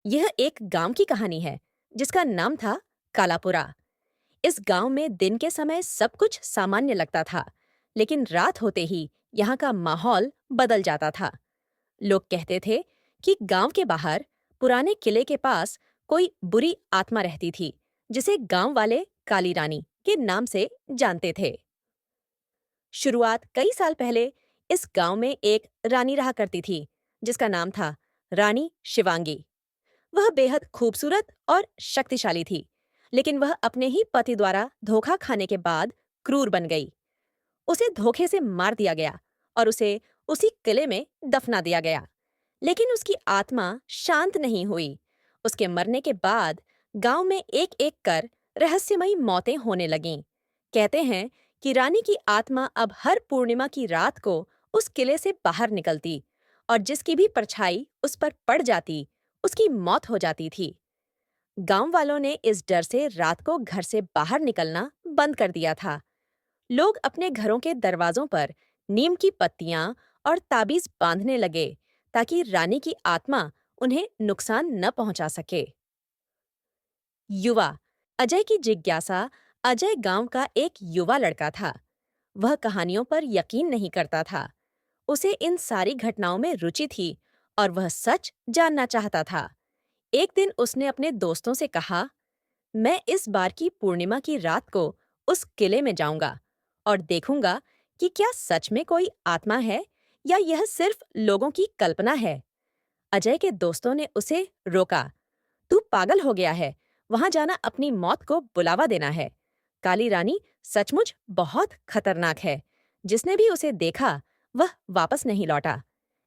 यह एक गांव की कहानी है जिसका नाम था कालापुरा। इस गांव में दिन के समय सब कुछ सामान्य लगता था, लेकिन रात होते ही यहाँ का माहौल बदल जाता था। लोग कहते थे कि गांव के बाहर पुराने किले के पास कोई बुरी आत्मा रहती थी, जिसे गांव वाले काली रानी के नाम से जानते थे। शुरुआत कई साल पहले इस गांव में एक रानी रहा करती थी, जिसका नाम था रानी शिवांगी। वह बेहद खूबसूरत और शक्तिशाली थी, लेकिन वह अपने ही पति द्वारा धोखा खाने के बाद क्रूर बन गई। उसे धोखे से मार दिया गया और उसे उसी किले में दफना दिया गया। लेकिन उसकी आत्मा शांत नहीं हुई। उसके मरने के बाद गांव में एक एक कर रहस्यमयी मौतें होने लगीं। कहते हैं कि रानी की आत्मा अब हर पूर्णिमा की रात को उस किले से बाहर निकलती और जिसकी भी परछाई उस पर पड़ जाती, उसकी मौत हो जाती थी। गांव वालों ने इस डर से रात को घर से बाहर निकलना बंद कर दिया था। लोग अपने घरों के दरवाजों पर नीम की पत्तियां और ताबीज बांधने लगे, ताकि रानी की आत्मा उन्हें नुकसान न पहुंचा सके। युवा अजय की जिज्ञासा। अजय गांव का एक युवा लड़का था। वह कहानियों पर यकीन नहीं करता था। उसे इन सारी घटनाओं में रुचि थी और वह सच जानना चाहता था। एक दिन उसने अपने दोस्तों से कहा, मैं इस बार की पूर्णिमा की रात को उस किले में जाऊंगा और देखूंगा कि क्या सच में कोई आत्मा है या यह सिर्फ लोगों की कल्पना है। अजय के दोस्तों ने उसे रोका। तू पागल हो गया है, वहां जाना अपनी मौत को बुलावा देना है। काली रानी सचमुच बहुत खतरनाक है। जिसने भी उसे देखा वह वापस नहीं लौटा।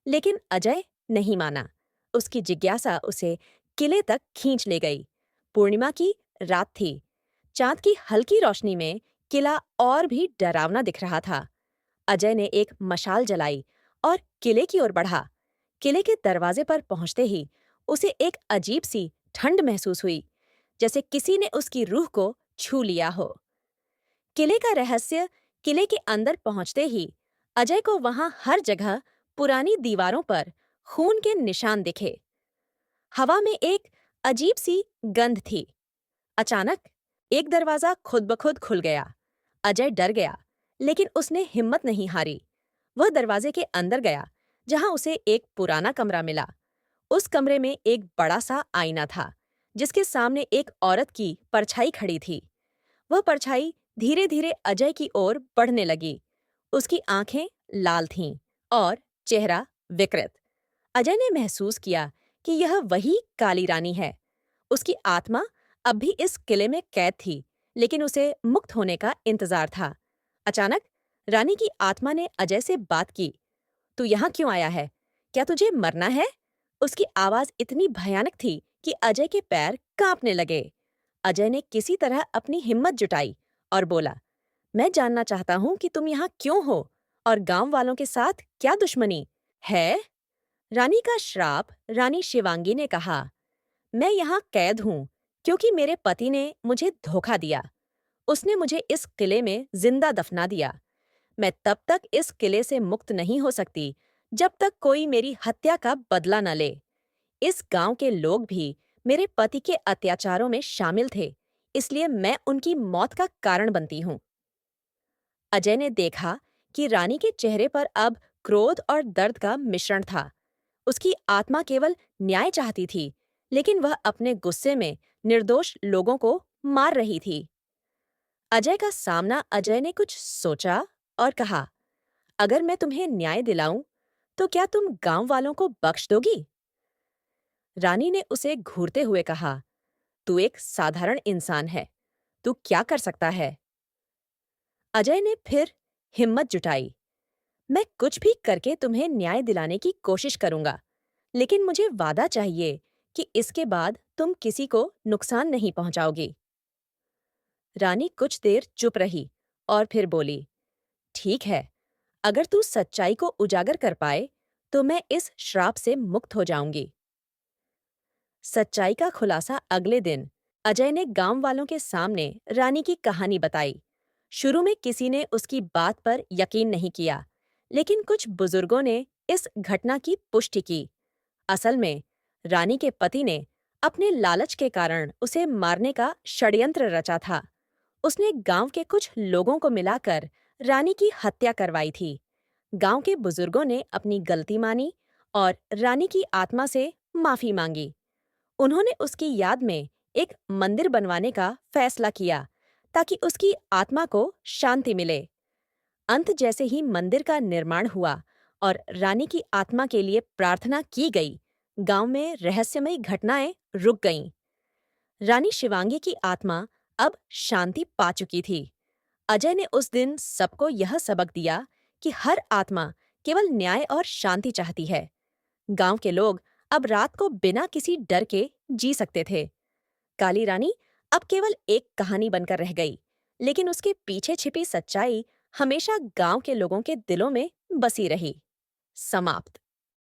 लेकिन अजय नहीं माना। उसकी जिज्ञासा उसे किले तक खींच ले गई। पूर्णिमा की रात थी। चांद की हल्की रोशनी में किला और भी डरावना दिख रहा था। अजय ने एक मशाल जलाई और किले की ओर बढ़ा। किले के दरवाजे पर पहुंचते ही उसे एक अजीब सी ठंड महसूस हुई, जैसे किसी ने उसकी रूह को छू लिया हो। किले का रहस्य। किले के अंदर पहुंचते ही अजय को वहां हर जगह पुरानी दीवारों पर खून के निशान दिखे। हवा में एक अजीब सी गंध थी। अचानक एक दरवाजा खुद ब खुद खुल गया। अजय डर गया, लेकिन उसने हिम्मत नहीं हारी। वह दरवाजे के अंदर गया, जहां उसे एक पुराना कमरा मिला। उस कमरे में एक बड़ा सा आईना था, जिसके सामने एक औरत की परछाई खड़ी थी। वह परछाई धीरे धीरे अजय की ओर बढ़ने लगी। उसकी आंखें लाल थीं और चेहरा विकृत। अजय ने महसूस किया कि यह वही काली रानी है। उसकी आत्मा अब भी इस किले में कैद थी, लेकिन उसे मुक्त होने का इंतजार था। अचानक रानी की आत्मा ने अजय से बात की। तू यहाँ क्यों आया है? क्या तुझे मरना है? उसकी आवाज इतनी भयानक थी कि अजय के पैर कांपने लगे। अजय ने किसी तरह अपनी हिम्मत जुटाई और बोला, मैं जानना चाहता हूँ कि तुम यहाँ क्यों हो और गांव वालों के साथ क्या दुश्मनी है? रानी का श्राप। रानी शिवांगी ने कहा, मैं यहाँ कैद हूँ क्योंकि मेरे पति ने मुझे धोखा दिया। उसने मुझे इस किले में जिंदा दफना दिया। मैं तब तक इस किले से मुक्त नहीं हो सकती जब तक कोई मेरी हत्या का बदला न ले। इस गांव के लोग भी मेरे पति के अत्याचारों में शामिल थे, इसलिए मैं उनकी मौत का कारण बनती हूँ। अजय ने देखा कि रानी के चेहरे पर अब क्रोध और दर्द का मिश्रण था। उसकी आत्मा केवल न्याय चाहती थी, लेकिन वह अपने गुस्से में निर्दोष लोगों को मार रही थी। अजय का सामना। अजय ने कुछ सोचा और कहा, अगर मैं तुम्हें न्याय दिलाऊं, तो क्या तुम गांव वालों को बख्श दोगी? रानी ने उसे घूरते हुए कहा, तू एक साधारण इंसान है, तू क्या कर सकता है? अजय ने फिर हिम्मत जुटाई। मैं कुछ भी करके तुम्हें न्याय दिलाने की कोशिश करूंगा, लेकिन मुझे वादा चाहिए कि इसके बाद तुम किसी को नुकसान नहीं पहुंचाओगी। रानी कुछ देर चुप रही और फिर बोली, ठीक है, अगर तू सच्चाई को उजागर कर पाए, तो मैं इस श्राप से मुक्त हो जाऊंगी। सच्चाई का खुलासा अगले दिन। अजय ने गांव वालों के सामने रानी की कहानी बताई। शुरू में किसी ने उसकी बात पर यकीन नहीं किया, लेकिन कुछ बुजुर्गों ने इस घटना की पुष्टि की। असल में रानी के पति ने अपने लालच के कारण उसे मारने का षड्यंत्र रचा था। उसने गांव के कुछ लोगों को मिलाकर रानी की हत्या करवाई थी। गांव के बुजुर्गों ने अपनी गलती मानी और रानी की आत्मा से माफी मांगी। उन्होंने उसकी याद में एक मंदिर बनवाने का फैसला किया ताकि उसकी आत्मा को शांति मिले। अंत जैसे ही मंदिर का निर्माण हुआ और रानी की आत्मा के लिए प्रार्थना की गई, गांव में रहस्यमयी घटनाएं रुक गईं। रानी शिवांगी की आत्मा अब शांति पा चुकी थी। अजय ने उस दिन सबको यह सबक दिया कि हर आत्मा केवल न्याय और शांति चाहती है। गांव के लोग अब रात को बिना किसी डर के जी सकते थे। काली रानी अब केवल एक कहानी बनकर रह गई, लेकिन उसके पीछे छिपी सच्चाई हमेशा गांव के लोगों के दिलों में बसी रही। समाप्त।